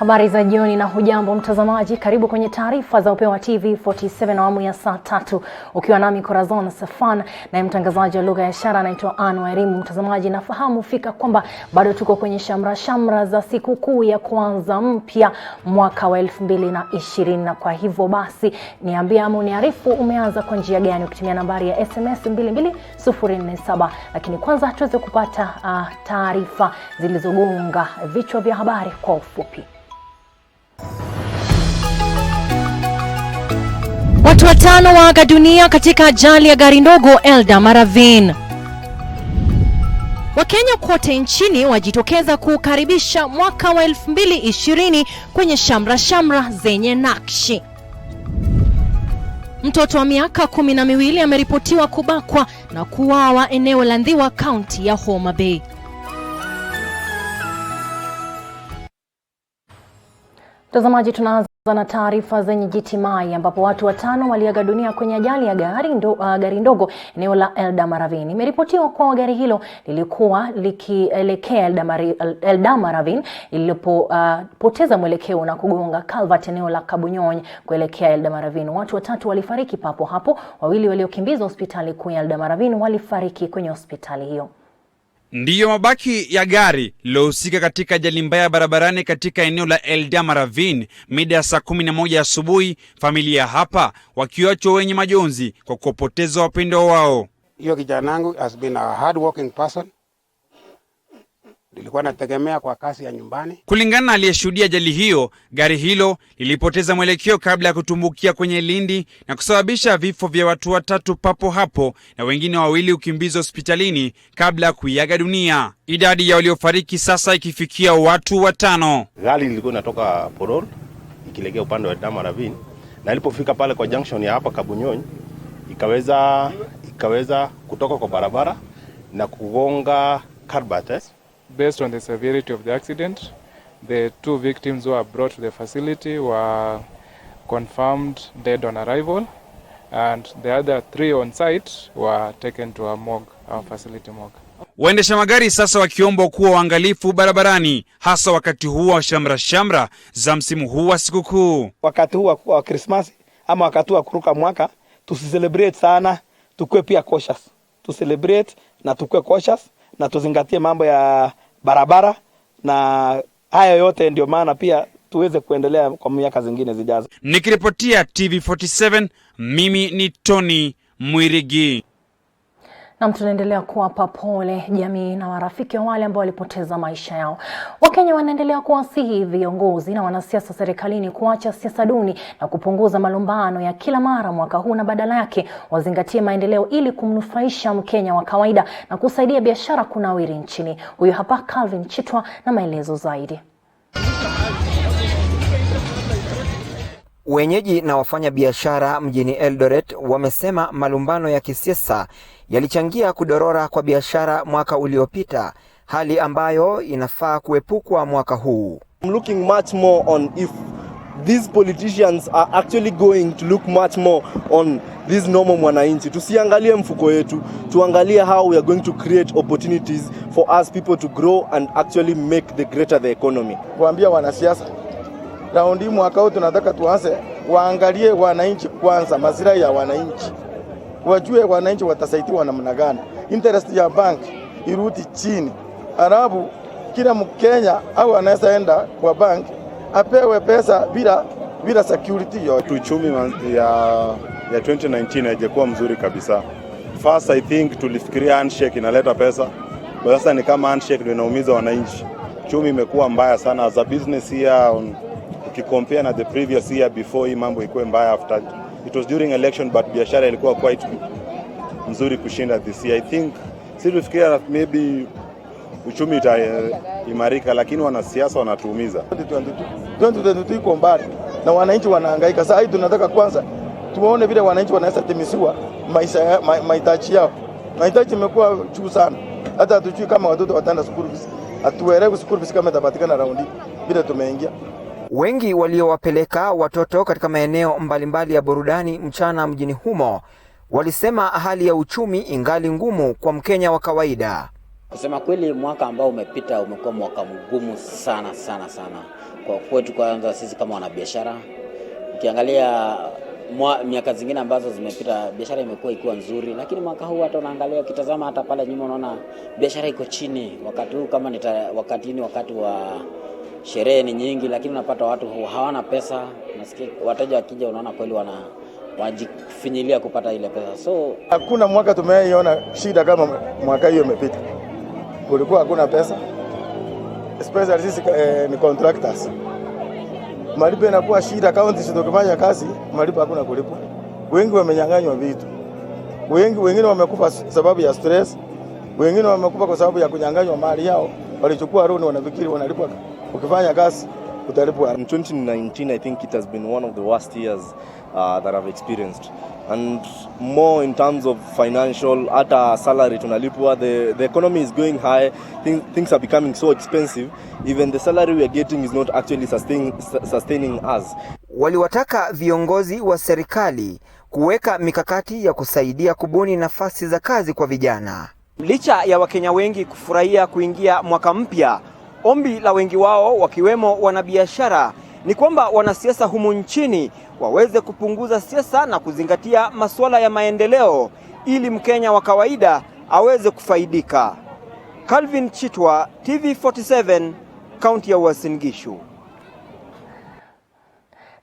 Habari za jioni na hujambo mtazamaji, karibu kwenye taarifa za Upeo Wa TV47 awamu ya saa 3 ukiwa nami Corazon Safan na mtangazaji wa lugha ya ishara anaitwa Anwa Erimu. Mtazamaji, nafahamu fika kwamba bado tuko kwenye shamra za siku kuu ya kwanza mpya mwaka wa 2020, na kwa hivyo basi niambie ama uniarifu umeanza kwa njia gani ukitumia nambari ya SMS 22047. Lakini kwanza tuweze kupata taarifa zilizogonga vichwa vya habari kwa ufupi. Watu 5 waaga dunia katika ajali ya gari ndogo Eldama Ravine. Wakenya kote nchini wajitokeza kukaribisha mwaka wa 2020 kwenye shamra zenye nakshi. Mtoto wa miaka 12 ameripotiwa kubakwa na kuuawa eneo la Ndhiwa, kaunti ya Homa Bay. Mtazamaji, tunaanza na taarifa zenye jitimai ambapo watu 5 waliaga dunia kwenye ajali ya gari ndogo eneo la Eldama Ravine. Imeripotiwa kwa gari hilo lilikuwa likielekea Eldama Ravine ilipopoteza mwelekeo na kugonga culvert eneo la Kabunyonyi kuelekea Eldama Ravine. Watu 3 walifariki papo hapo, 2 waliokimbizwa hospitali kuu ya Eldama Ravine walifariki kwenye hospitali hiyo. Ndiyo mabaki ya gari lilohusika katika ajali mbaya barabarani katika eneo la Eldama Ravine mida ya saa 11 asubuhi, familia hapa wakiachwa wenye majonzi kwa kupoteza wapendwa wao. Hiyo kijana wangu has been a hard working person. Nilikuwa nategemea kwa kazi ya nyumbani. Kulingana na aliyeshuhudia ajali hiyo, gari hilo lilipoteza mwelekeo kabla ya kutumbukia kwenye lindi na kusababisha vifo vya watu 3 papo hapo na wengine 2 kukimbizwa hospitalini kabla ya kuiaga dunia. Idadi ya waliofariki sasa ikifikia watu 5. Gari lilikuwa linatoka Porol ikielekea upande wa Eldama Ravine, na ilipofika pale kwa junction ya hapa Kabunyonyi ikaweza kutoka kwa barabara na kugonga culvert. Based on the severity of the accident, the 2 victims who were brought to the facility were confirmed dead on arrival, and the other 3 on site were taken to our facility morgue. Waendesha magari sasa wakiomba kuwa waangalifu barabarani, hasa wakati huu wa shamra za msimu huu wa sikukuu. Wakati huu wa Christmas ama wakati wa kuruka mwaka, tusicelebrate sana, tukue pia cautious. Celebrate na tukue cautious na tuzingatie mambo ya barabara, na haya yote ndio maana pia tuweze kuendelea kwa miaka zingine zijazo. Nikiripotia TV47, mimi ni Tony Mwirigi. Na tunaendelea kuwapa pole jamii na marafiki wa wale ambao walipoteza maisha yao. Wakenya wanaendelea kuwasihi viongozi na wanasiasa serikalini kuacha siasa duni na kupunguza malumbano ya kila mara mwaka huu, na badala yake wazingatie maendeleo ili kumnufaisha Mkenya wa kawaida na kusaidia biashara kunawiri nchini. Huyu hapa Calvin Chitwa na maelezo zaidi. Wenyeji na wafanya biashara mjini Eldoret wamesema malumbano ya kisiasa yalichangia kudorora kwa biashara mwaka uliopita, hali ambayo inafaa kuepukwa mwaka huu. I'm looking much more on if these politicians are actually going to look much more on this normal mwananchi. Tusiangalie mfuko yetu, tuangalie how we are going to create opportunities for us people to grow and actually make the greater the economy. Kuambia wanasiasa raundi mwaka huu tunataka tuanze waangalie wananchi kwanza, maslahi ya wananchi. Wajue wananchi watasaidiwa namna gani. Interest ya bank irudi chini. Arabu kila Mkenya au anaweza enda kwa bank apewe pesa bila security yote. Uchumi ya 2019 haijakuwa mzuri kabisa. First I think tulifikiria handshake inaleta pesa. Sasa ni kama handshake ndio inaumiza wananchi. Uchumi imekuwa mbaya sana as a business here ukicompare na the previous year before hii mambo ikuwe mbaya after. It was during election but biashara ilikuwa quite mzuri kushinda this year. I think tulifikiria maybe uchumi itaimarika, lakini wanasiasa wanatuumiza. 2022 iko mbali na wananchi wanahangaika. Sasa hivi tunataka kwanza tuone vile wananchi wanaweza timisiwa mahitaji yao. Mahitaji imekuwa juu sana. Hata hatujui kama watoto wataenda school fees. Hatuelewi school fees kama itapatikana raundi bila tumeingia. Wengi waliowapeleka watoto katika maeneo mbalimbali ya burudani mchana mjini humo walisema hali ya uchumi ingali ngumu kwa Mkenya wa kawaida. Kusema kweli, mwaka ambao umepita umekuwa mwaka mgumu sana kwa kwetu. Kwanza sisi kama wanabiashara, ukiangalia miaka zingine ambazo zimepita biashara imekuwa ikiwa nzuri, lakini mwaka huu hata unaangalia, ukitazama hata pale nyuma unaona biashara iko chini. Wakati huu kama wakati wa sherehe ni nyingi, lakini unapata watu hawana pesa. Nasikia wateja wakija unaona kweli wajifinyilia kupata ile pesa. So hakuna mwaka tumeiona shida kama mwaka hiyo imepita. Kulikuwa hakuna pesa, especially sisi ni contractors. Malipo yanakuwa shida, county zitokifanya kazi, malipo hakuna kulipwa. Wengi wamenyang'anywa vitu. Wengine wamekufa sababu ya stress, wengine wamekufa kwa sababu ya kunyang'anywa mali yao. Walichukua loan, wanafikiri wanalipwa. Ukifanya kazi utalipwa. In 2019, I think it has been one of the worst years that I've experienced, and more in terms of financial, ata salary tunalipwa, the economy is going high, things are becoming so expensive, even the salary we are getting is not actually sustaining us. Waliwataka viongozi wa serikali kuweka mikakati ya kusaidia kubuni nafasi za kazi kwa vijana. Licha ya Wakenya wengi kufurahia kuingia mwaka mpya, ombi la wengi wao wakiwemo wanabiashara ni kwamba wanasiasa humu nchini waweze kupunguza siasa na kuzingatia masuala ya maendeleo ili Mkenya wa kawaida aweze kufaidika. Calvin Chitwa, TV47, kaunti ya Uasin Gishu.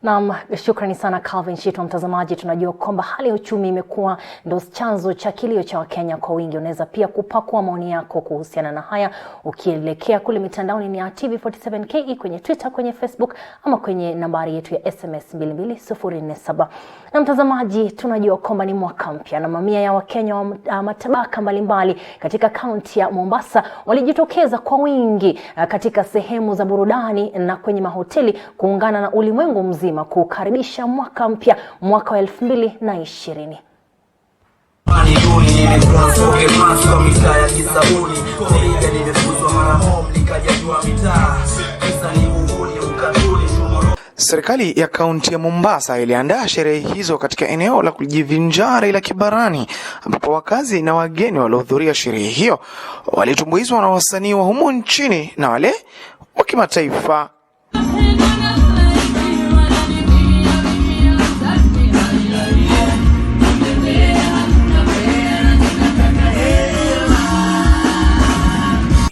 Naam, shukrani sana Calvin Shito. Mtazamaji, tunajua kwamba hali ya uchumi imekuwa ndio chanzo cha kilio cha Wakenya kwa wingi. Unaweza pia kupakua maoni yako kuhusiana na haya ukielekea kule mitandaoni ni TV47KE kwenye Twitter, kwenye Facebook ama kwenye nambari yetu ya SMS 22047. Na mtazamaji, tunajua kwamba ni mwaka mpya na mamia ya Wakenya wa matabaka mbalimbali katika kaunti ya Mombasa walijitokeza kwa wingi katika sehemu za burudani na kwenye mahoteli kuungana na ulimwengu mzima kukaribisha mwaka mpya, mwaka wa 2020. Serikali ya kaunti ya Mombasa iliandaa sherehe hizo katika eneo la kujivinjari la Kibarani, ambapo wakazi na wageni waliohudhuria sherehe hiyo walitumbuizwa na wasanii wa humu nchini na wale wa kimataifa.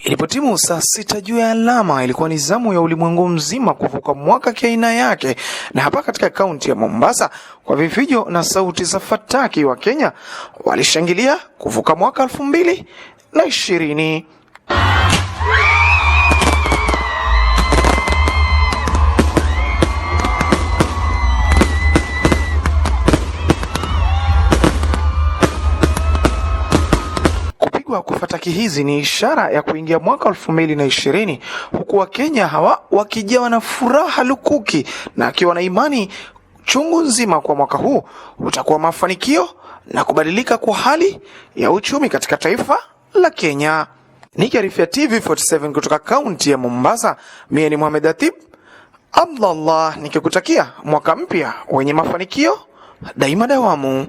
Ilipotimu saa 6 juu ya alama, ilikuwa ni zamu ya ulimwengu mzima kuvuka mwaka kiaina yake, na hapa katika kaunti ya Mombasa kwa vifijo na sauti za fataki wa Kenya walishangilia kuvuka mwaka 2020. Kufataki hizi ni ishara ya kuingia mwaka 2020, huku Wakenya hawa wakijawa na furaha lukuki na akiwa na imani chungu nzima kwa mwaka huu utakuwa mafanikio na kubadilika kwa hali ya uchumi katika taifa la Kenya. Nikiarifia TV47 kutoka kaunti ya Mombasa, mimi ni Mohamed Atib Abdullah nikikutakia mwaka mpya wenye mafanikio daima dawamu.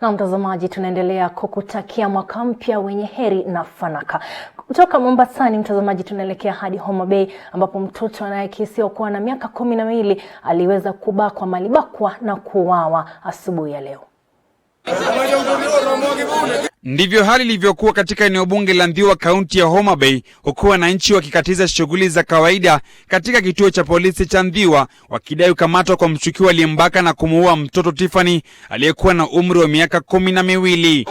Na mtazamaji, tunaendelea kukutakia mwaka mpya wenye heri na fanaka. Kutoka Mombasani mtazamaji, tunaelekea hadi Homa Bay ambapo mtoto anayekisiwa kuwa na miaka 12 aliweza kubakwa malibakwa na kuuawa asubuhi ya leo. Ndivyo hali ilivyokuwa katika eneo bunge la Ndhiwa, kaunti ya Homa Bay, huku wananchi wakikatiza shughuli za kawaida katika kituo cha polisi cha Ndhiwa wakidai kukamatwa kwa mshukiwa aliyembaka na kumuua mtoto Tiffany aliyekuwa na umri wa miaka 12.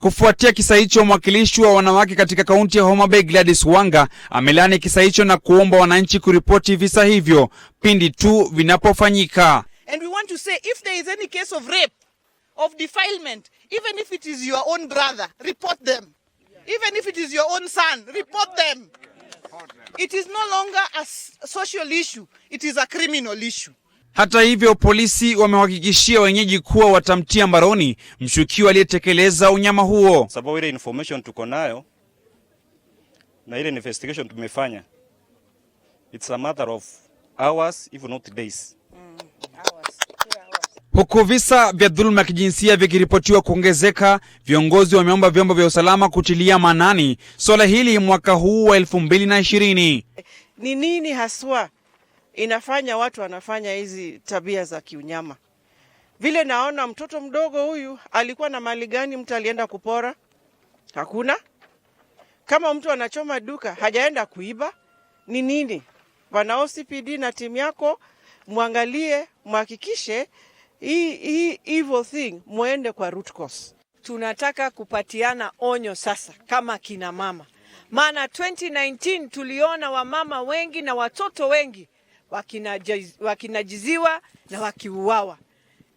Kufuatia kisa hicho, mwakilishi wa wanawake katika kaunti ya Homa Bay Gladys Wanga amelani kisa hicho na kuomba wananchi kuripoti visa hivyo pindi tu vinapofanyika. And we want to say, if there is any case of rape, of defilement, even if it is your own brother, report them. Even if it is your own son, report them. It is no longer a social issue, it is a criminal issue. Hata hivyo, polisi wamehakikishia wenyeji kuwa watamtia mbaroni mshukiwa aliyetekeleza unyama huo. Sababu ile information tuko nayo na ile investigation tumefanya, it's a matter of hours, if not days. Huku visa vya dhuluma ya kijinsia vikiripotiwa kuongezeka, viongozi wameomba vyombo vya usalama kutilia maanani swala hili mwaka huu wa 2020. Ni nini haswa inafanya watu wanafanya hizi tabia za kiunyama? Vile naona mtoto mdogo huyu alikuwa na mali gani mtu alienda kupora? Hakuna. Kama mtu anachoma duka hajaenda kuiba, ni nini? Bwana OCPD na timu yako muangalie, muhakikishe hii evil thing muende kwa root cause. Tunataka kupatiana onyo sasa kama kina mama. Maana 2019 tuliona wamama wengi na watoto wengi wakinajiziwa na wakiuawa.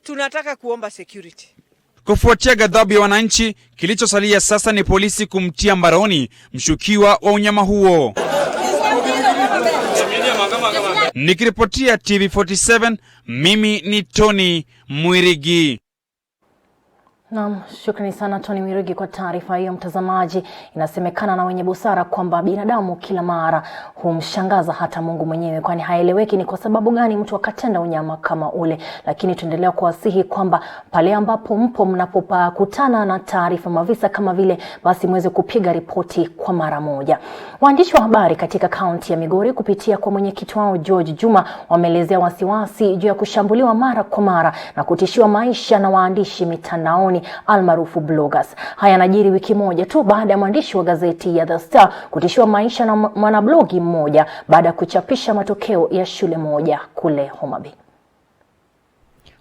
Tunataka kuomba security. Kufuatia ghadhabu ya wananchi, kilichosalia sasa ni polisi kumtia mbaroni mshukiwa wa unyama huo. Nikiripotia TV47, mimi ni Tony Mwirigi. Naam, shukrani sana Tony Mwirigi kwa taarifa hiyo. Mtazamaji, inasemekana na wenye busara kwamba binadamu kila mara humshangaza hata Mungu mwenyewe, kwani haeleweki ni kwa sababu gani mtu akatenda unyama kama ule. Lakini tuendelea kuwasihi kwamba pale ambapo mpo mnapokutana na taarifa mavisa kama vile, basi muweze kupiga ripoti kwa mara moja. Waandishi wa habari katika kaunti ya Migori kupitia kwa mwenyekiti wao George Juma wameelezea wasiwasi juu ya kushambuliwa mara kwa mara na kutishiwa maisha na waandishi mitandaoni almaarufu bloggers. Haya yanajiri wiki moja tu baada ya mwandishi wa gazeti ya The Star kutishiwa maisha na mwanablogi mmoja baada ya kuchapisha matokeo ya shule moja kule Homa Bay.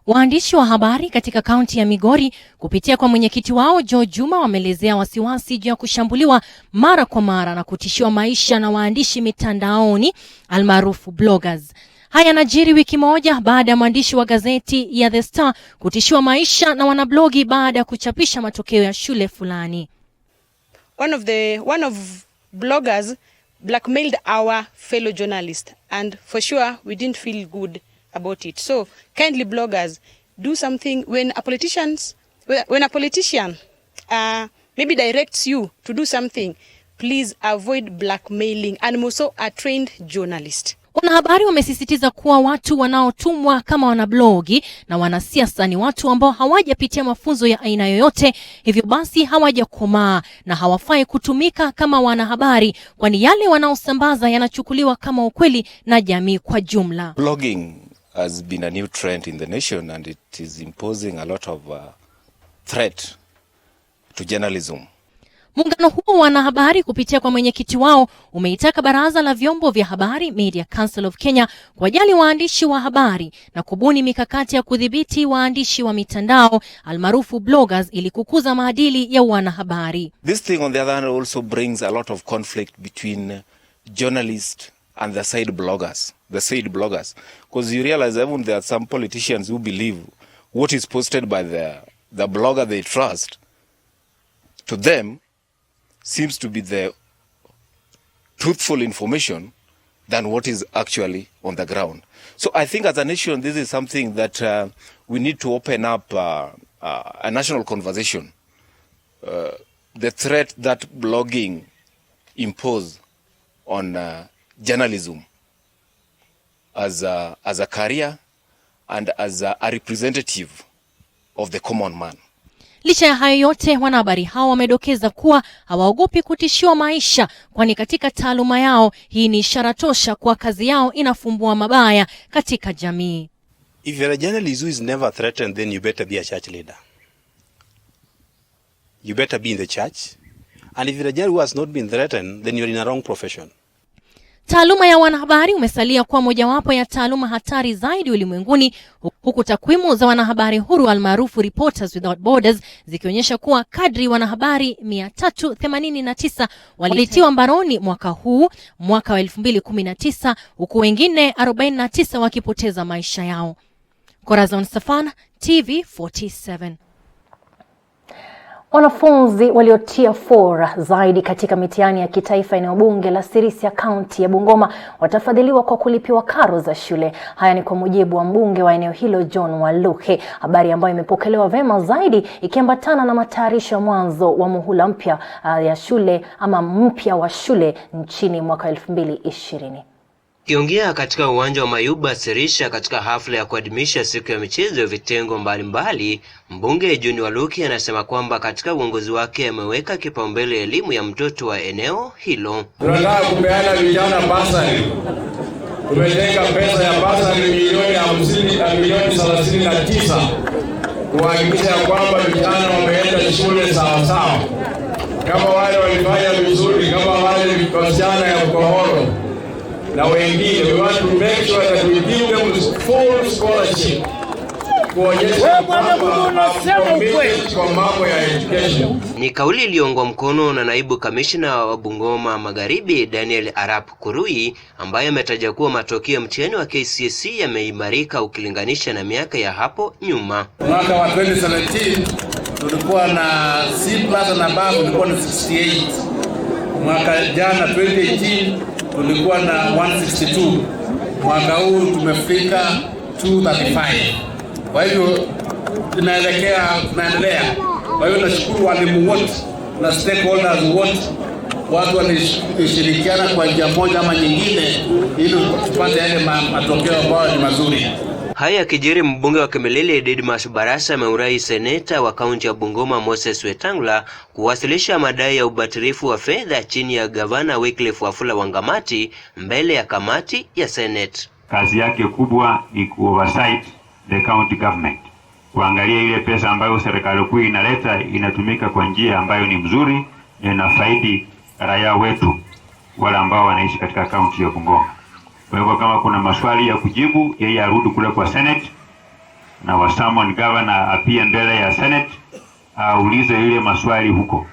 Waandishi wa habari katika kaunti ya Migori kupitia kwa mwenyekiti wao George Juma wameelezea wasiwasi juu ya kushambuliwa mara kwa mara na kutishiwa maisha na waandishi mitandaoni almaarufu bloggers. Haya yanajiri wiki moja baada ya mwandishi wa gazeti ya The Star kutishiwa maisha na wanablogi baada ya kuchapisha matokeo ya shule fulani. One of bloggers blackmailed our fellow journalist, and for sure we didn't feel good about it. So kindly bloggers, do something when a politician maybe directs you to do something, please avoid blackmailing, and also a trained journalist. Wanahabari wamesisitiza kuwa watu wanaotumwa kama wanablogi na wanasiasa ni watu ambao hawajapitia mafunzo ya aina yoyote, hivyo basi hawajakomaa na hawafai kutumika kama wanahabari, kwani yale wanaosambaza yanachukuliwa kama ukweli na jamii kwa jumla. Blogging has been a new trend in the nation, and it is imposing a lot of threat to journalism. Muungano huo wa wanahabari kupitia kwa mwenyekiti wao umeitaka baraza la vyombo vya habari Media Council of Kenya kuwajali waandishi wa habari na kubuni mikakati ya kudhibiti waandishi wa mitandao almaarufu bloggers ili kukuza maadili ya wanahabari. This thing on the other hand also brings a lot of conflict between journalists and the said bloggers, because you realize even there are some politicians who believe what is posted by the blogger they trust, to them seems to be the truthful information than what is actually on the ground. So I think as a nation, this is something that we need to open up a national conversation. The threat that blogging impose on journalism as a career and as a representative of the common man. Licha ya hayo yote, wanahabari hao wamedokeza kuwa hawaogopi kutishiwa maisha, kwani katika taaluma yao hii ni ishara tosha kwa kazi yao inafumbua mabaya katika jamii. If you're a journalist who is never threatened, then you better be a church leader. You better be in the church. And if you're a journalist who has not been threatened, then you're in a wrong profession. Taaluma ya wanahabari umesalia kuwa mojawapo ya taaluma hatari zaidi ulimwenguni, huku takwimu za wanahabari huru almaarufu Reporters Without Borders zikionyesha kuwa kadri wanahabari 389 walitiwa mbaroni mwaka huu, mwaka wa 2019, huku wengine 49 wakipoteza maisha yao. Corazon Safana, TV47. Wanafunzi waliotia fora zaidi katika mitihani ya kitaifa eneo bunge la Sirisia kaunti ya Bungoma watafadhiliwa kwa kulipiwa karo za shule. Haya ni kwa mujibu wa mbunge wa eneo hilo John Waluke, habari ambayo imepokelewa vema zaidi ikiambatana na matayarisho ya mwanzo wa muhula mpya ya shule ama mpya wa shule nchini mwaka 2020. Akiongea katika uwanja wa Mayuba Serisha katika hafla ya kuadhimisha siku ya michezo ya vitengo mbalimbali, mbunge John Waluki anasema kwamba katika uongozi wake ameweka kipaumbele elimu ya mtoto wa eneo hilo. Tunataka kupeana vijana basari. Tumetenga pesa ya basari milioni 39 kuhakikisha kwamba vijana wameenda shule sawa sawa. Kama wale walifanya vizuri, kama wale vijana ya Mkohoro na wengine, we want to make sure that we give them full scholarship. Ni kauli iliyoungwa mkono na naibu kamishna wa Bungoma Magharibi Daniel Arap Kurui, ambaye ametaja kuwa matokeo ya mtihani wa KCSE yameimarika ukilinganisha na miaka ya hapo nyuma. Mwaka wa 2017 tulikuwa na C+ na above tulikuwa na 68. Mwaka jana 2018 tulikuwa na 162. Mwaka huu tumefika 235. Kwa hivyo tunaendelea. Kwa hivyo nashukuru walimu wote na stakeholders wote, watu wanashirikiana kwa njia moja ama nyingine ili tupate yale matokeo ambayo ni mazuri. Haya kijiri, mbunge wa Kimilili Didmas Barasa ameurai seneta wa kaunti ya Bungoma Moses Wetangula kuwasilisha madai ya ubatilifu wa fedha chini ya gavana Wycliffe Wafula Wangamati mbele ya kamati ya Senate. Kazi yake kubwa ni kuoversight the county government, kuangalia ile pesa ambayo serikali kuu inaleta inatumika kwa njia ambayo ni mzuri na inafaidi raia wetu wale ambao wanaishi katika kaunti ya Bungoma. Kwa hivyo kama kuna maswali ya kujibu, yeye arudi kule kwa Senate na wasamon governor apia mbele ya Senate aulize ile maswali huko,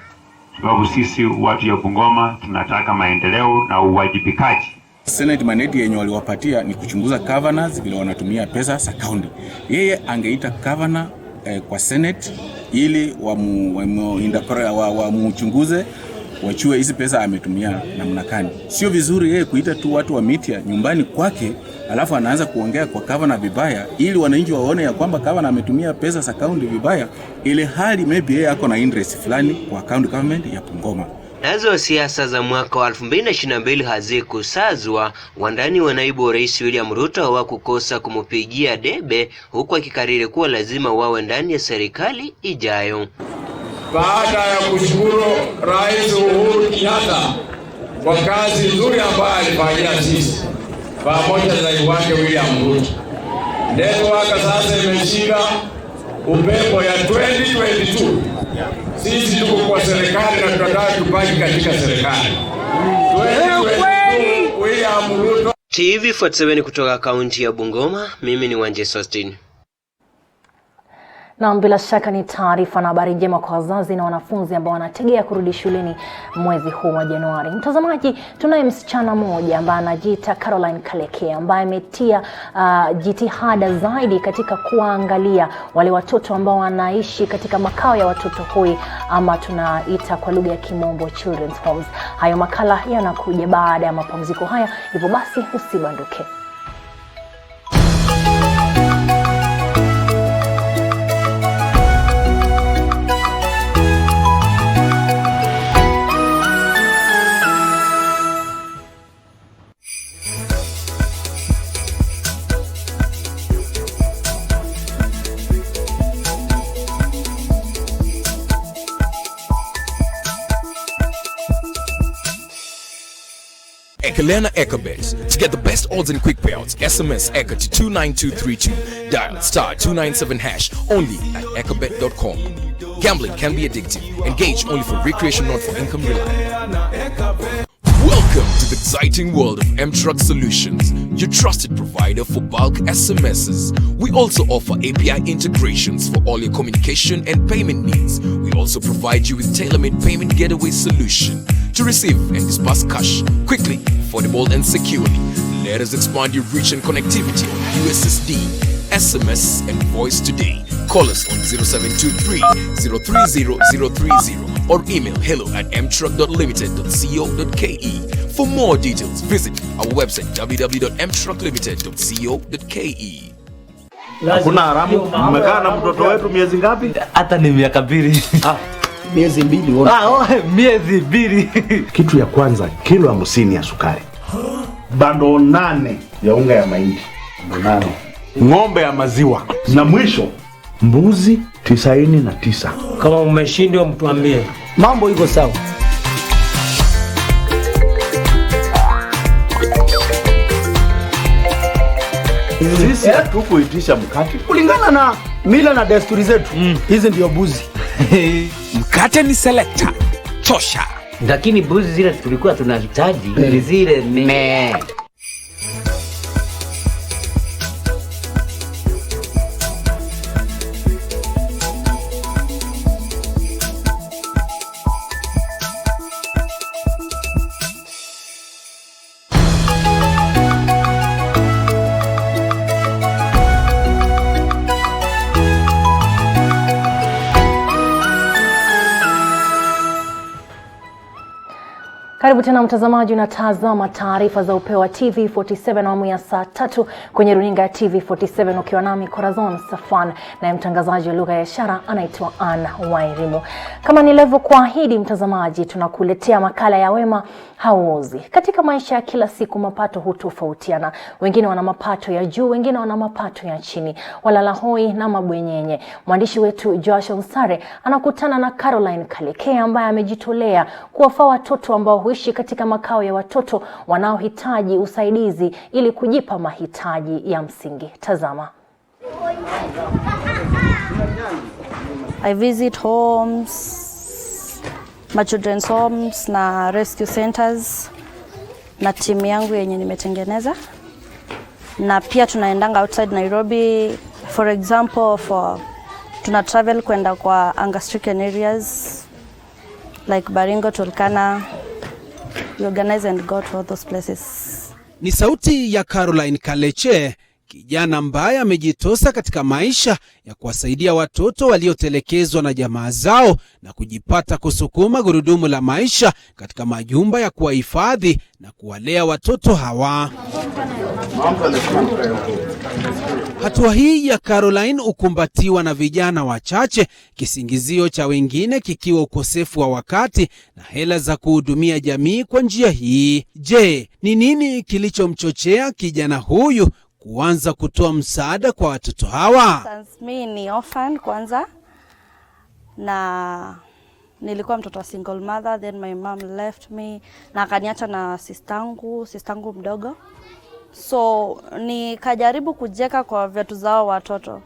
sababu sisi watu ya Bungoma tunataka maendeleo na uwajibikaji. Senate mandate yenye waliwapatia ni kuchunguza governors vile wanatumia pesa za county. Yeye angeita governor kwa Senate ili wamuchunguze, wachue hizi pesa ametumia namna gani. Sio vizuri yeye kuita tu watu wa media nyumbani kwake alafu anaanza kuongea kwa governor vibaya ili wananchi waone ya kwamba governor ametumia pesa za county vibaya, ile hali maybe yeye ako na interest fulani kwa county government ya Bungoma. Nazo siasa za mwaka wa 2022 hazikusazwa. Wandani wa naibu wa rais William Ruto hawakukosa kumupigia debe, huku akikariri kuwa lazima wawe ndani ya serikali ijayo. Baada ya kushukuru Rais Uhuru Kenyatta kwa kazi nzuri ambayo alifanyia sisi pamoja na naibu wake William Ruto, network sasa imeshika upepo ya 2022. Sisi tuko kwa serikali na tunataka tubaki katika serikali. William Ruto. TV47 kutoka kaunti ya Bungoma, mimi ni Wanje Sostin. Na bila shaka ni taarifa na habari njema kwa wazazi na wanafunzi ambao wanategea kurudi shuleni mwezi huu wa Januari. Mtazamaji, tunaye msichana mmoja ambaye anajiita Caroline Kaleke ambaye ametia jitihada zaidi katika kuangalia wale watoto ambao wanaishi katika makao ya watoto hoi ama tunaita kwa lugha ya Kimombo children's homes. Hayo makala yanakuja baada ya mapumziko haya, hivyo basi usibanduke. Ekelena Ecobet. To get the best odds and quick payouts, SMS Eka to 29232. Dial *297# only at ecobet.com. Gambling can be addictive. Engage only for recreation, not for income reliance. Welcome to the exciting world of M-Truck Solutions, your trusted provider for bulk SMSs. We also offer API integrations for all your communication and payment needs. We also provide you with tailor-made payment getaway solution to receive and disburse cash quickly, affordable and securely. Let us expand your reach and connectivity on USSD, SMS and voice today. Call us on 0723 030 030 or email hello@mtruck.limited.co.ke. For more details, visit our website www.mtrucklimited.co.ke. Hakuna haramu. Mmekaa na mtoto wetu miezi ngapi? Hata ni miaka 2. Miezi 2. Miezi 2. Kitu ya kwanza, kilo 50 ya sukari. bando 8 ya unga ya mahindi, 8 ng'ombe ya maziwa, na mwisho mbuzi 99. Kama umeshindwa mtuambie. Mambo iko sawa. Sisi hatukuitisha mkate kulingana na mila na desturi zetu. Hizi ndio buzi. Mkate ni selector tosha, Lakini buzi zile tulikuwa tunahitaji ni zile me. Karibu tena mtazamaji, unatazama taarifa za Upeo wa TV47 awamu ya saa 3 kwenye runinga ya TV47 ukiwa nami Corazon Safan na mtangazaji wa lugha ya ishara anaitwa Anna Wairimu. Kama nilivyokuahidi mtazamaji, tunakuletea makala ya wema hauozi. Katika maisha ya kila siku mapato hutofautiana. Wengine wana mapato ya juu, wengine wana mapato ya chini, walala hoi na mabwenyenye. Mwandishi wetu Joshua Usare anakutana na Caroline Kaleke ambaye amejitolea kuwafaa watoto ambao huishi katika makao ya watoto wanaohitaji usaidizi ili kujipa mahitaji ya msingi. Tazama. I visit homes, children's homes na rescue centers na timu yangu yenye nimetengeneza, na pia tunaendanga outside Nairobi. For example, tuna travel kwenda kwa hunger stricken areas like Baringo, Turkana. We organize and go to all those places. Ni sauti ya Caroline Kaleke, kijana ambaye amejitosa katika maisha ya kuwasaidia watoto waliotelekezwa na jamaa zao na kujipata kusukuma gurudumu la maisha katika majumba ya kuwahifadhi na kuwalea watoto hawa. Hatua hii ya Caroline ukumbatiwa na vijana wachache, kisingizio cha wengine kikiwa ukosefu wa wakati na hela za kuhudumia jamii kwa njia hii. Je, ni nini kilichomchochea kijana huyu kuanza kutoa msaada kwa watoto hawa? Mimi ni orphan kwanza, na nilikuwa mtoto wa single mother, then my mom left me na akaniacha na sistangu mdogo. So nikajaribu kujeka kwa vitu zao watoto.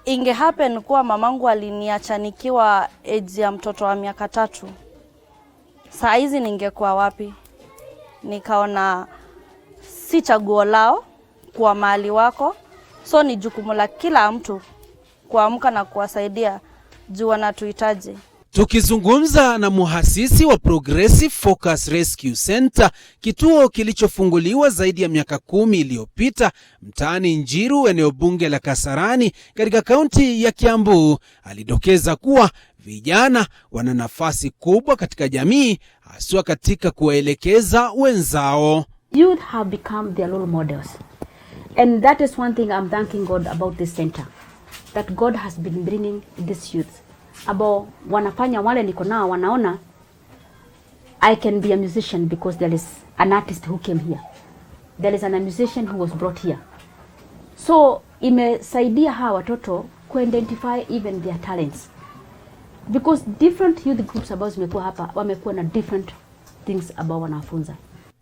Inge happen kuwa mamangu aliniacha nikiwa age ya mtoto wa miaka 3. Saa hizi ningekuwa wapi? Nikaona si chaguo lao kwa mali wako. So ni jukumu la kila mtu kuamka na kuwasaidia juu wanatuhitaji. Tukizungumza na muhasisi wa Progressive Focus Rescue Center, kituo kilichofunguliwa zaidi ya miaka 10 iliyopita mtaani Njiru, eneo bunge la Kasarani katika kaunti ya Kiambu, alidokeza kuwa vijana wana nafasi kubwa katika jamii, haswa katika kuwaelekeza wenzao. Youth have become their role models. And that is one thing I'm thanking God about this center. That God has been bringing this youth. About wanafanya wale niko nao wanaona I can be a musician because there is an artist who came here. There is a musician who was brought here. So imesaidia hawa watoto ku-identify even their talents. Because different youth groups ambao zimekuwa hapa wamekuwa na different things ambao wanafunza.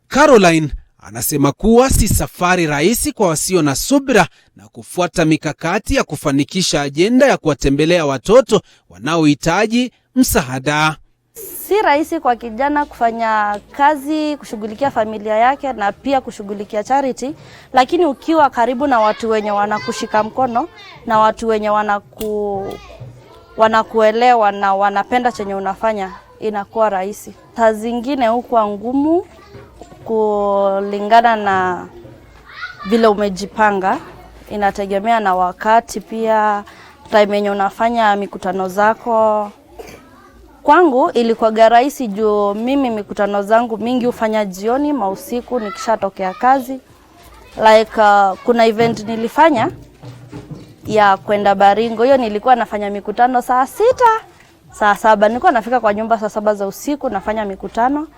Caroline anasema kuwa si safari rahisi kwa wasio na subira na kufuata mikakati ya kufanikisha ajenda ya kuwatembelea watoto wanaohitaji msaada. Si rahisi kwa kijana kufanya kazi, kushughulikia familia yake na pia kushughulikia charity, lakini ukiwa karibu na watu wenye wanakushika mkono na watu wenye wanakuelewa na wanapenda chenye unafanya, inakuwa rahisi. Saa zingine huwa ngumu kulingana na vile umejipanga, inategemea na wakati pia time yenye unafanya mikutano zako. Kwangu ilikuwa rahisi juu mimi mikutano zangu mingi ufanya jioni mausiku nikishatokea kazi. Like kuna event nilifanya ya kwenda Baringo, hiyo nilikuwa nafanya mikutano saa 6, saa 7. Nilikuwa nafika kwa nyumba saa 7 za usiku nafanya mikutano.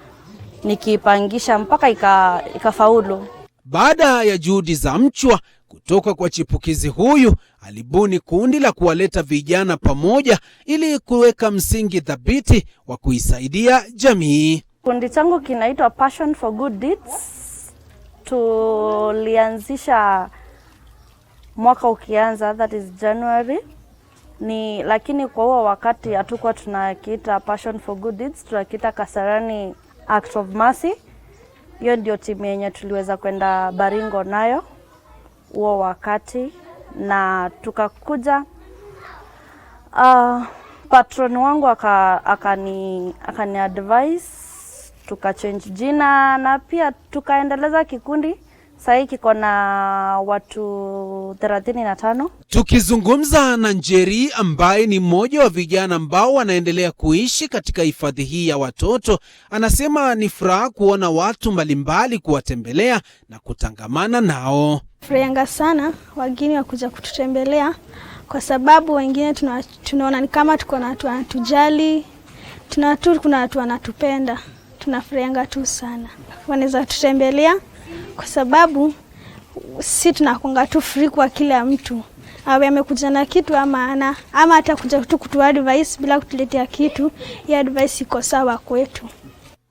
nikipangisha mpaka ikafaulu. Baada ya juhudi za mchwa kutoka kwa chipukizi huyu, alibuni kundi la kuwaleta vijana pamoja ili kuweka msingi thabiti wa kuisaidia jamii. Kundi changu kinaitwa Passion for Good Deeds. Tulianzisha mwaka ukianza, that is January. Lakini kwa huo wakati hatukuwa tunakiita Passion for Good Deeds, tunakiita Kasarani Act of Mercy. Hiyo ndio timu yenye tuliweza kwenda Baringo nayo huo wakati, na tukakuja patron wangu akani advise tukachange jina na pia tukaendeleza kikundi. Sasa kiko na watu 35. Tukizungumza na Njeri ambaye ni mmoja wa vijana ambao wanaendelea kuishi katika hifadhi hii ya watoto, anasema ni furaha kuona watu mbalimbali kuwatembelea na kutangamana nao. Furaha sana wageni wakuja kututembelea kwa sababu wengine tunaona ni kama tuko na watu wanatujali, kuna watu wanatupenda. Tunafuraha tu sana wanaweza tutembelea kwa sababu si tunakonga tu free kwa kila mtu. Awe amekuja na kitu ama hata kuja tu kutu advice bila kutuletea kitu, ya advice iko sawa kwetu.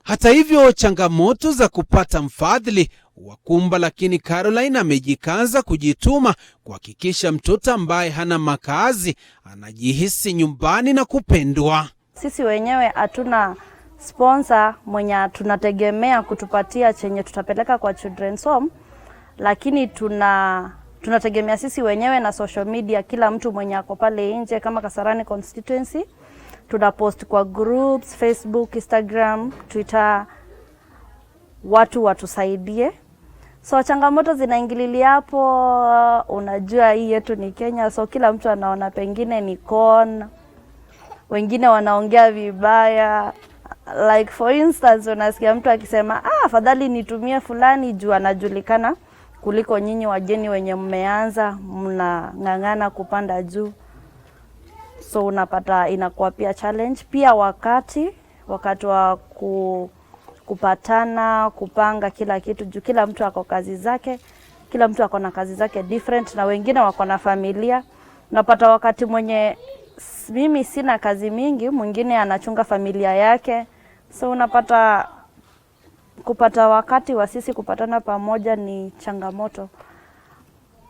Hata hivyo changamoto za kupata mfadhili wakumba, lakini Caroline amejikaza kujituma kuhakikisha mtoto ambaye hana makazi anajihisi nyumbani na kupendwa. Sisi wenyewe hatuna sponsor mwenye tunategemea kutupatia chenye tutapeleka kwa children's home, lakini tunategemea sisi wenyewe na social media. Kila mtu mwenye ako pale nje kama Kasarani constituency tunapost kwa groups, Facebook, Instagram, Twitter, watu watusaidie. So changamoto zinaingililia hapo. Unajua hii yetu ni Kenya, so kila mtu anaona pengine ni con, wengine wanaongea vibaya. Like for instance, unasikia mtu akisema afadhali nitumie fulani juu anajulikana kuliko nyinyi wageni wenye mmeanza mnang'ang'ana kupanda juu. So unapata inakuwa pia challenge. Pia wakati wa kupatana, kupanga kila kitu juu kila mtu ako kazi zake, kila mtu ako na kazi zake different, na wengine wako na familia. Unapata wakati mwenye mimi sina kazi mingi, mwingine anachunga familia yake. So unapata kupata wakati wa sisi kupatana pamoja ni changamoto.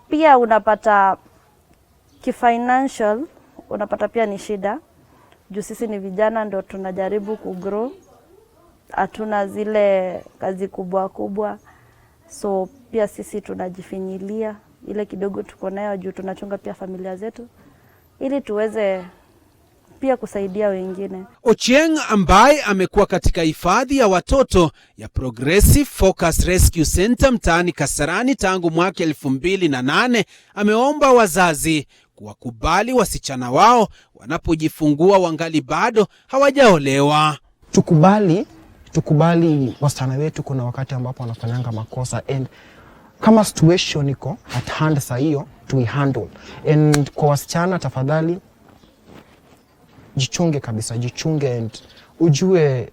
Pia unapata kifinancial, unapata pia ni shida. Juu sisi ni vijana ndio tunajaribu kugrow. Hatuna zile kazi kubwa kubwa. So pia sisi tunajifinyilia ile kidogo tuko nayo juu tunachunga pia familia zetu ili tuweze pia kusaidia wengine. Ochieng ambaye amekuwa katika hifadhi ya watoto ya Progressive Focus Rescue Center mtaani Kasarani tangu mwaka 2008 ameomba wazazi kuwakubali wasichana wao wanapojifungua wangali bado hawajaolewa. Tukubali wasichana wetu kuna wakati ambapo wanafanyanga makosa, and kama situation iko at hand saa hiyo handle. And kwa wasichana tafadhali jichunge kabisa, jichunge and ujue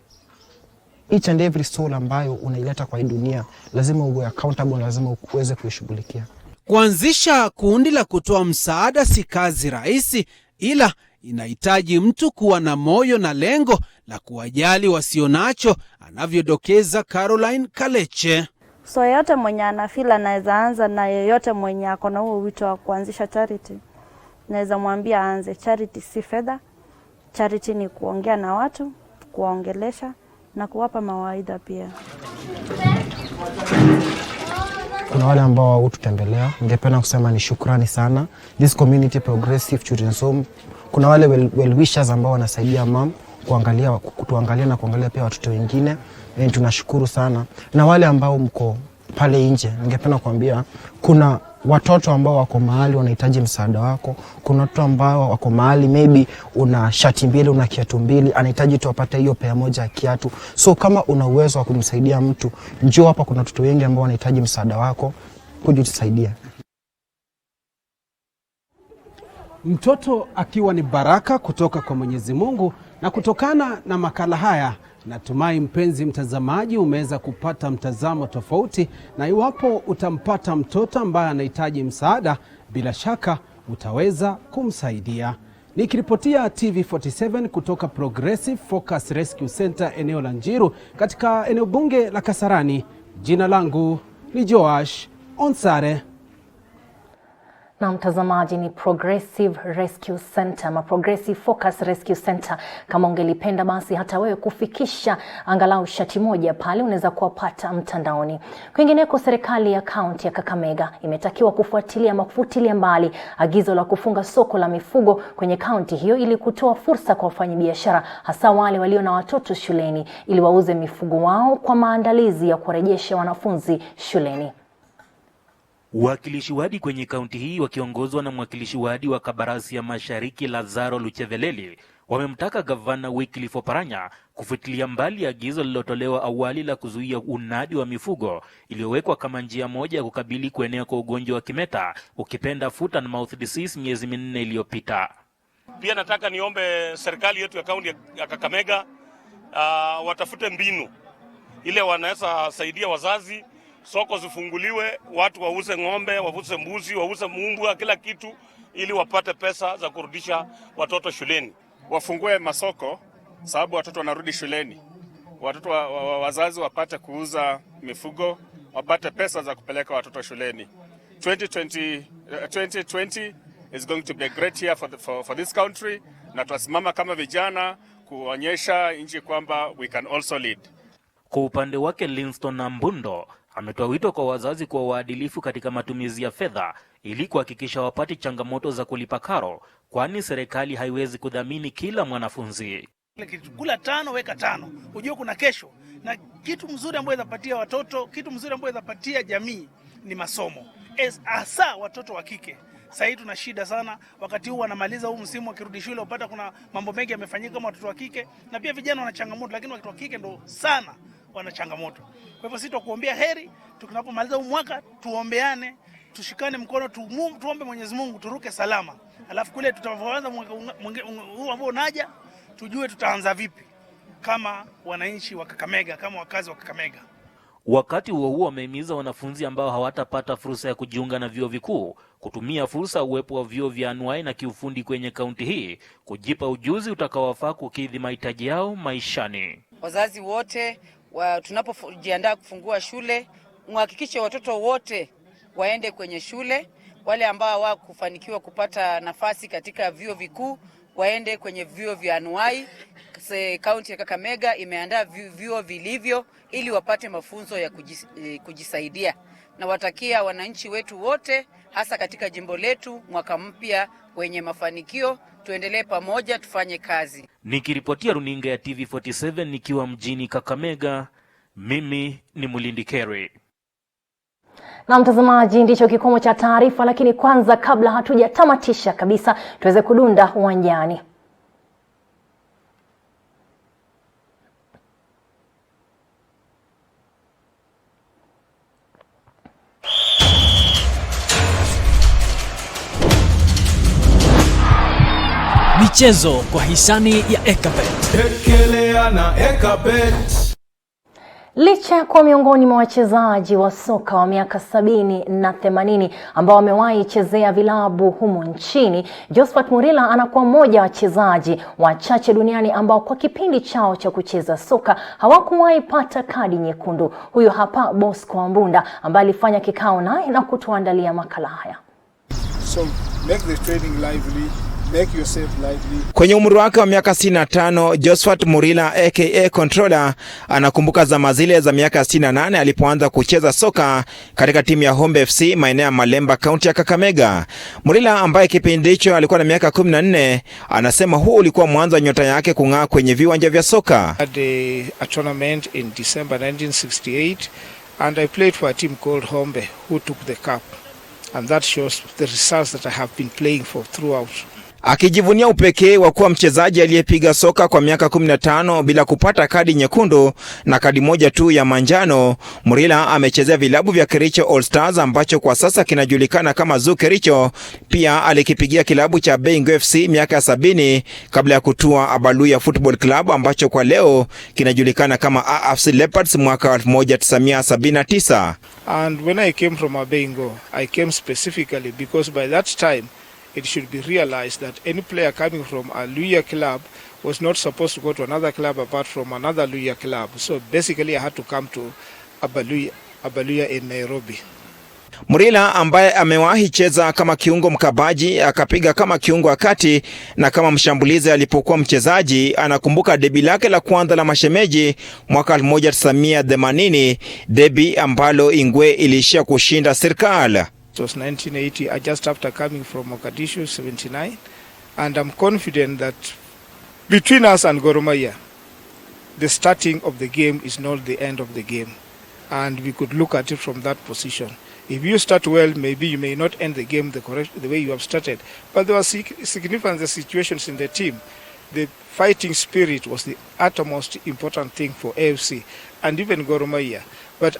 each and every soul ambayo unaileta kwa hii dunia lazima uwe accountable, lazima uweze kuishughulikia. Kuanzisha kundi la kutoa msaada si kazi rahisi, ila inahitaji mtu kuwa na moyo na lengo la kuwajali wasionacho, anavyodokeza Caroline Kaleche. So yote mwenye anafila anaweza anza, na yeyote mwenye ako na huo wito wa kuanzisha charity naweza mwambia aanze. Charity si fedha. Charity ni kuongea na watu, kuwaongelesha na kuwapa mawaidha pia. Kuna wale ambao hututembelea, ningependa kusema ni shukrani sana. This community Progressive Children's Home. Kuna wale well wishers ambao wanasaidia mom kutuangalia na kuangalia pia watoto wengine. Tunashukuru sana. Na wale ambao mko pale nje, ningependa kuambia kuna watoto ambao wako mahali wanahitaji msaada wako. Kuna watoto ambao wako mahali maybe una shati mbili, una kiatu mbili, anahitaji tu apate hiyo pea moja ya kiatu. So kama una uwezo wa kumsaidia mtu, njoo hapa, kuna watoto wengi ambao wanahitaji msaada wako, kuja tusaidia. Mtoto akiwa ni baraka kutoka kwa Mwenyezi Mungu, na kutokana na makala haya Natumai mpenzi mtazamaji umeweza kupata mtazamo tofauti, na iwapo utampata mtoto ambaye anahitaji msaada, bila shaka utaweza kumsaidia. Nikiripotia TV47 kutoka Progressive Focus Rescue Center eneo la Njiru katika eneo bunge la Kasarani, jina langu ni Joash Onsare. Na mtazamaji, ni Progressive Rescue Center ama Progressive Focus Rescue Center. Kama ungelipenda basi hata wewe kufikisha angalau shati moja pale, unaweza kuwapata mtandaoni. Kwingineko, serikali ya kaunti ya Kakamega imetakiwa kufuatilia mafutilia mbali agizo la kufunga soko la mifugo kwenye kaunti hiyo ili kutoa fursa kwa wafanyabiashara, hasa wale walio na watoto shuleni, ili wauze mifugo wao kwa maandalizi ya kurejesha wanafunzi shuleni. Wakilishi wadi kwenye kaunti hii wakiongozwa na mwakilishi wadi wa Kabarasi ya Mashariki Lazaro Lucheveleli wamemtaka gavana Wycliffe Oparanya kufutilia mbali agizo lililotolewa awali la kuzuia unadi wa mifugo iliyowekwa kama njia moja ya kukabili kuenea kwa ugonjwa wa kimeta, ukipenda foot and mouth disease, miezi 4 iliyopita. Pia nataka niombe serikali yetu ya kaunti ya Kakamega watafute mbinu ile wanaweza saidia wazazi, soko zifunguliwe, watu wauze ng'ombe, wauze mbuzi, wauze mbwa, kila kitu, ili wapate pesa za kurudisha watoto shuleni. Wafungue masoko sababu watoto wanarudi shuleni. Watoto wazazi wapate kuuza mifugo, wapate pesa za kupeleka watoto shuleni. 2020 is going to be a great year for this country, na tunasimama kama vijana kuonyesha nchi kwamba we can also lead. Kwa upande wake, Linston Nambundo ametoa wito kwa wazazi kuwa waadilifu katika matumizi ya fedha ili kuhakikisha wapati changamoto za kulipa karo, kwani serikali haiwezi kudhamini kila mwanafunzi. Kula 5 weka 5. Unajua kuna kesho, na kitu mzuri ambacho inapatia watoto, kitu mzuri ambacho inapatia jamii ni masomo. Hasa watoto wa kike. Sasa hivi tuna shida sana, wakati huu wanamaliza huu msimu wakirudi shule upata kuna mambo mengi yamefanyika kama watoto wa kike, na pia vijana wana changamoto, lakini watoto wa kike ndo sana wana changamoto. Kwa hivyo sisi tukuombea heri, tunapomaliza huu mwaka tuombeane, tushikane mkono, tuombe Mwenyezi Mungu turuke salama. Alafu kule tutakapoanza huu ambao unaja, tujue tutaanza vipi kama wananchi wa Kakamega, kama wakazi wa Kakamega. Wakati huo wamehimiza wanafunzi ambao hawatapata fursa ya kujiunga na vyuo vikuu kutumia fursa uwepo wa vyuo vya anuai na kiufundi kwenye kaunti hii kujipa ujuzi utakaowafaa kukidhi mahitaji yao maishani. Wazazi wote tunapojiandaa kufungua shule, muhakikishe watoto wote waende kwenye shule. Wale ambao hawakufanikiwa kupata nafasi katika vyuo vikuu waende kwenye vyuo vya anuai. Kaunti ya Kakamega imeandaa vyuo vilivyo ili wapate mafunzo ya kujisaidia. Na watakia wananchi wetu wote, hasa katika jimbo letu, mwaka mpya wenye mafanikio. Tuendelee pamoja, tufanye kazi. Nikiripotia runinga ya TV47 nikiwa mjini Kakamega, mimi ni Mulindi Kere. Na mtazamaji, ndicho kikomo cha taarifa, lakini kwanza kabla hatujatamatisha kabisa, tuweze kudunda uwanjani. Michezo kwa hisani ya Ekabet. Ekelea na Ekabet. Licha ya kuwa miongoni mwa wachezaji wa soka wa miaka 70 na 80 ambao wamewahi chezea vilabu humu nchini, Josephat Murila anakuwa mmoja wa wachezaji wachache duniani ambao kwa kipindi chao cha kucheza soka hawakuwahi pata kadi nyekundu. Huyo hapa Bosco Ambunda ambaye alifanya kikao naye na kutuandalia makala haya. So make the training lively. Make yourself lively. Kwenye umri wake wa miaka 65, Josephat Murila aka Controller anakumbuka zama zile za miaka 68 alipoanza kucheza soka katika timu ya Hombe FC maeneo ya Malemba, kaunti ya Kakamega. Murila ambaye kipindi hicho alikuwa na miaka 14, anasema huo ulikuwa mwanzo wa nyota yake kung'aa kwenye viwanja vya soka. I had a tournament in December 1968 and I played for a team called Hombe who took the cup, and that shows the results that I have been playing for throughout. Akijivunia upekee wa kuwa mchezaji aliyepiga soka kwa miaka 15 bila kupata kadi nyekundu na kadi moja tu ya manjano, Murila amechezea vilabu vya Kericho All Stars ambacho kwa sasa kinajulikana kama Zoo Kericho. Pia alikipigia kilabu cha Bengo FC miaka 70 kabla ya kutua Abaluya Football Club ambacho kwa leo kinajulikana kama AFC Leopards mwaka 1979. And when I came from Bengo, I came specifically because by that time it should be realized that any player coming from a Luya club was not supposed to go to another club apart from another Luya club. So basically I had to come to Abaluya in Nairobi. Murila ambaye amewahi cheza kama kiungo mkabaji, akapiga kama kiungo wa kati na kama mshambulizi alipokuwa mchezaji, anakumbuka debi lake la kwanza la mashemeji mwaka 1980, debi ambalo Ingwe ilishia kushinda serikali. It was 1980, just after coming from Mogadishu, 79, and I'm confident that between us and Gor Mahia, the starting of the game is not the end of the game, and we could look at it from that position. If you start well, maybe you may not end the game the way you have started, but there were significant situations in the team. The fighting spirit was the uttermost important thing for AFC and even Gor Mahia, but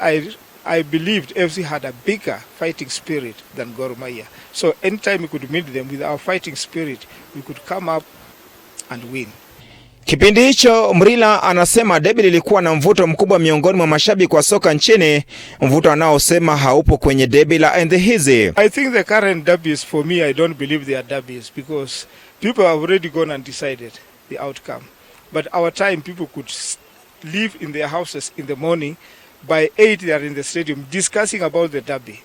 I believed AFC had a bigger fighting spirit than Gor Mahia. So anytime we could meet them with our fighting spirit, we could come up and win. Kipindi hicho Murila anasema debi lilikuwa na mvuto mkubwa miongoni mwa mashabiki wa soka nchini, mvuto anaosema haupo kwenye debi la enzi hizi. I think the current derbies, for me, I don't believe they are derbies because people have already gone and decided the outcome. But our time, people could live in their houses in the morning. By 8, they are in the stadium discussing about the derby.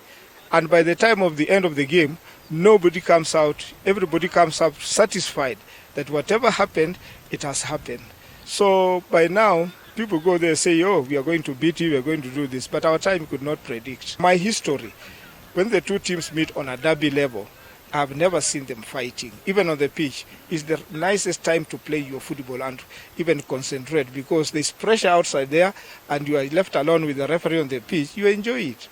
And by the time of the end of the game, nobody comes out, everybody comes out satisfied that whatever happened, it has happened. So by now, people go there and say, oh, we are going to beat you, we are going to do this. But our time could not predict. My history, when the two teams meet on a derby level, I've never seen them fighting. Even on the pitch, it's the nicest time to play your football and even concentrate because there's pressure outside there and you are left alone with the referee on the pitch. You enjoy it.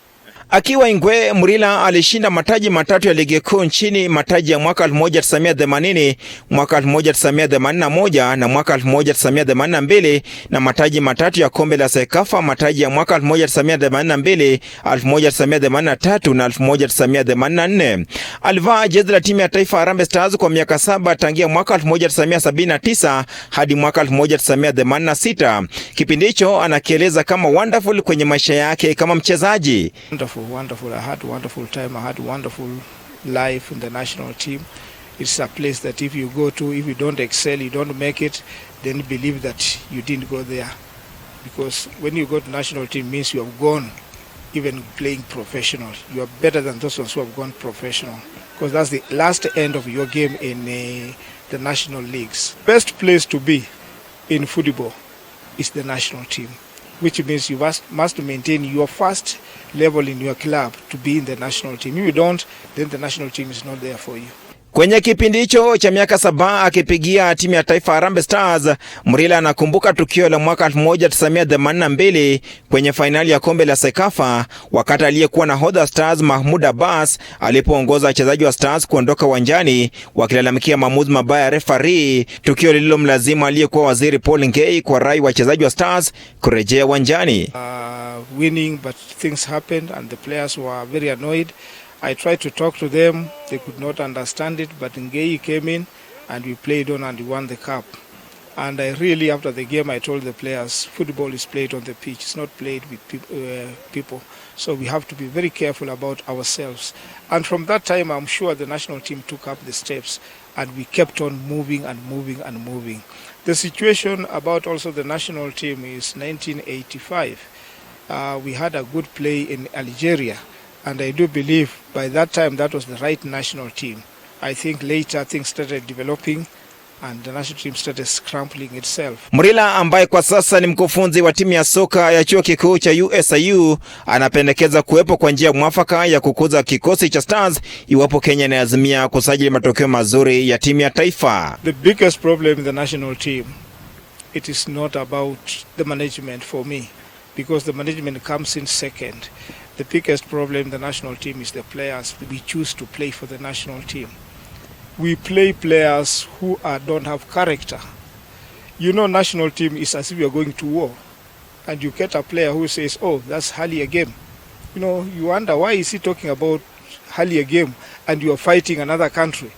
Akiwa Ingwe, Murila alishinda mataji matatu ya ligi kuu nchini, mataji ya mwaka 1980, mwaka 1981 na mwaka 1982, na mataji matatu ya kombe la Sekafa, mataji ya mwaka 1982, 1983 na 1984. Alivaa jezi la timu ya taifa Harambee Stars kwa miaka 7 tangia mwaka 1979 hadi mwaka 1986. Kipindi hicho anakieleza kama wonderful kwenye maisha yake kama mchezaji. Wonderful. I had a wonderful time. I had a wonderful life in the national team. It's a place that if you go to, if you don't excel, you don't make it, then believe that you didn't go there. Because when you go to national team means you have gone even playing professional. You are better than those ones who have gone professional. Because that's the last end of your game in the national leagues. Best place to be in football is the national team, which means you must maintain your first level in your club to be in the national team. If you don't, then the national team is not there for you. Kwenye kipindi hicho cha miaka 7 akipigia timu ya taifa Harambee Stars, Murila anakumbuka tukio la mwaka 1982 kwenye fainali ya kombe la Sekafa, wakati aliyekuwa nahodha Stars Mahmoud Abbas alipoongoza wachezaji wa Stars kuondoka uwanjani wakilalamikia maamuzi mabaya ya referee, tukio lililomlazimu aliyekuwa waziri Paul Ngei kwa rai wachezaji wa Stars kurejea uwanjani. Winning, but things happened and the players were very annoyed. I tried to talk to them, they could not understand it, but Ngei came in and we played on and we won the cup. And I really, after the game, I told the players, football is played on the pitch, it's not played with people. So we have to be very careful about ourselves. And from that time, I'm sure the national team took up the steps and we kept on moving and moving and moving. The situation about also the national team is 1985. We had a good play in Algeria. And I do believe by that time that was the right national team. I think later things started developing and the national team started scrambling itself. Murila ambaye kwa sasa ni mkufunzi wa timu ya soka ya chuo kikuu cha USIU anapendekeza kuwepo kwa njia mwafaka ya kukuza kikosi cha Stars iwapo Kenya inaazimia kusajili matokeo mazuri ya timu ya taifa. The biggest problem in the national team, it is not about the management for me, because the management comes in second. The biggest problem in the national team is the players we choose to play for the national team. we play players who don't have character. You know, national team is as if you are going to war, and you get a player who says, "Oh, that's hardly a game." You know, you wonder why is he talking about hardly a game, and you are fighting another country.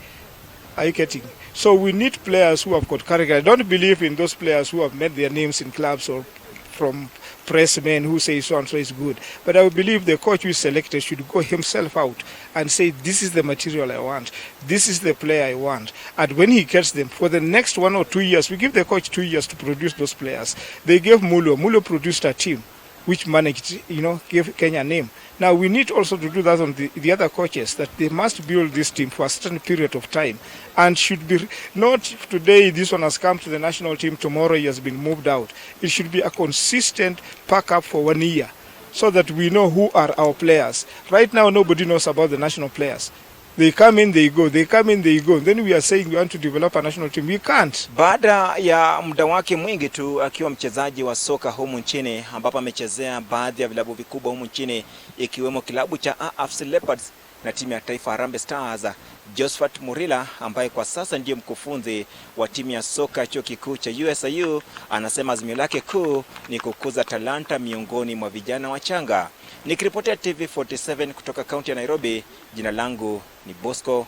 Are you getting? So we need players who have got character. I don't believe in those players who have made their names in clubs or from pressmen who say so and so is good. But I believe the coach who is selected should go himself out and say, this is the material I want. This is the player I want. And when he gets them, for the next 1 or 2 years, we give the coach 2 years to produce those players. They gave Mulo. Mulo produced a team which managed, you know, gave Kenya a name. Now we need also to do that on the other coaches, that they must build this team for a certain period of time, and should be not today this one has come to the national team, tomorrow he has been moved out. It should be a consistent pack up for 1 year so that we know who are our players. Right now nobody knows about the national players. They come in, they go. They come in, they go. Then we are saying we want to develop a national team. We can't. Baada ya muda wake mwingi tu akiwa mchezaji wa soka humu nchini, ambapo amechezea baadhi ya vilabu vikubwa humu nchini ikiwemo kilabu cha AFC Leopards na timu ya taifa Harambee Stars, Josephat Murila ambaye kwa sasa ndiye mkufunzi wa timu ya soka chuo kikuu cha USIU, anasema azimio lake kuu ni kukuza talanta miongoni mwa vijana wachanga. Nikiripotia TV47 kutoka kaunti ya Nairobi, jina langu ni Bosco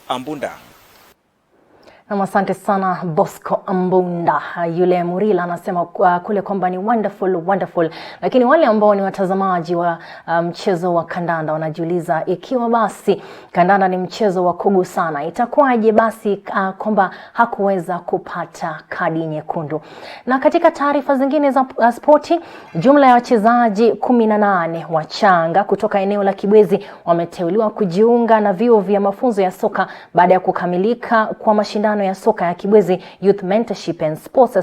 Ambunda. Na asante sana Bosco Ambunda. Yule Murila anasema kule kwamba ni wonderful, lakini wale ambao ni watazamaji wa mchezo wa kandanda wanajiuliza, ikiwa basi kandanda ni mchezo wa kugusana, itakuwaje basi kwamba hakuweza kupata kadi nyekundu? Na katika taarifa zingine za spoti, jumla ya wachezaji 18 wachanga kutoka eneo la Kibwezi wameteuliwa kujiunga na vyuo vya mafunzo ya soka baada ya kukamilika kwa mashindano ya soka ya Kibwezi Youth Mentorship and Sports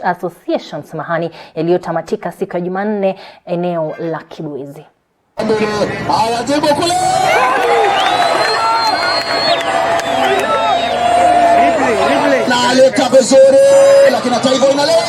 Associations mahani yaliyotamatika siku ya Jumanne eneo la Kibwezi. Na aleta vizuri lakini hata hivyo inaleta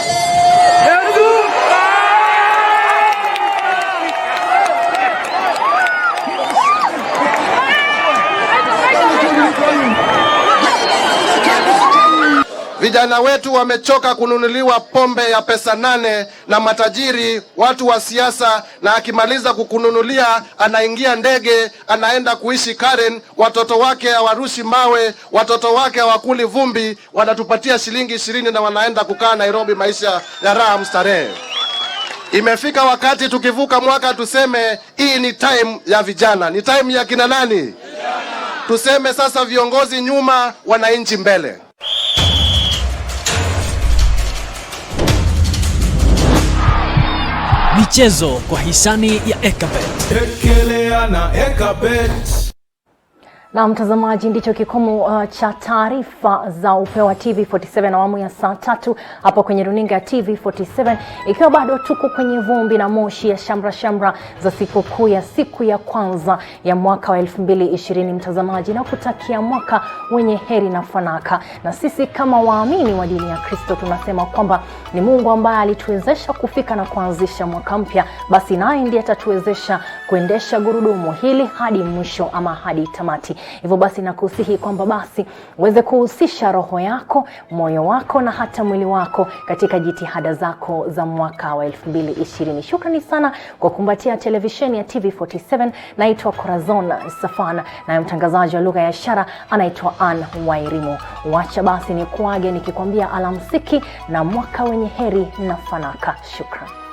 Vijana wetu wamechoka kununuliwa pombe ya pesa 8 na matajiri, watu wa siasa, na akimaliza kukununulia anaingia ndege, anaenda kuishi Karen, watoto wake hawarushi mawe, watoto wake hawakuli vumbi, wanatupatia shilingi 20 na wanaenda kukaa Nairobi maisha ya raha mstarehe. Imefika wakati tukivuka mwaka tuseme hii ni time ya vijana. Ni time ya kina nani? Tuseme sasa viongozi nyuma, wananchi mbele. Michezo kwa hisani ya Ekabet. Ekelea na Ekabet. Na mtazamaji, ndicho kikomo cha taarifa za Upeo wa TV47 awamu ya saa 3 hapo kwenye runinga ya TV47, ikiwa bado tuko kwenye vumbi na moshi ya shamra za sikukuu ya siku ya kwanza ya mwaka wa 2020, mtazamaji, na kutakia mwaka wenye heri na fanaka. Na sisi kama waamini wa dini ya Kristo tunasema kwamba ni Mungu ambaye alituwezesha kufika na kuanzisha mwaka mpya, basi naye ndiye atatuwezesha kuendesha gurudumu hili hadi mwisho ama hadi tamati. Hivyo basi nakusihi kwamba basi uweze kuhusisha roho yako, moyo wako na hata mwili wako katika jitihada zako za mwaka wa 2020. Shukrani sana kwa kumbatia televisheni ya TV47. Naitwa Corazon Safana na mtangazaji wa lugha ya ishara anaitwa Ann Wairimu. Wacha basi ni kuage nikikwambia alamsiki na mwaka wenye heri na fanaka. Shukrani.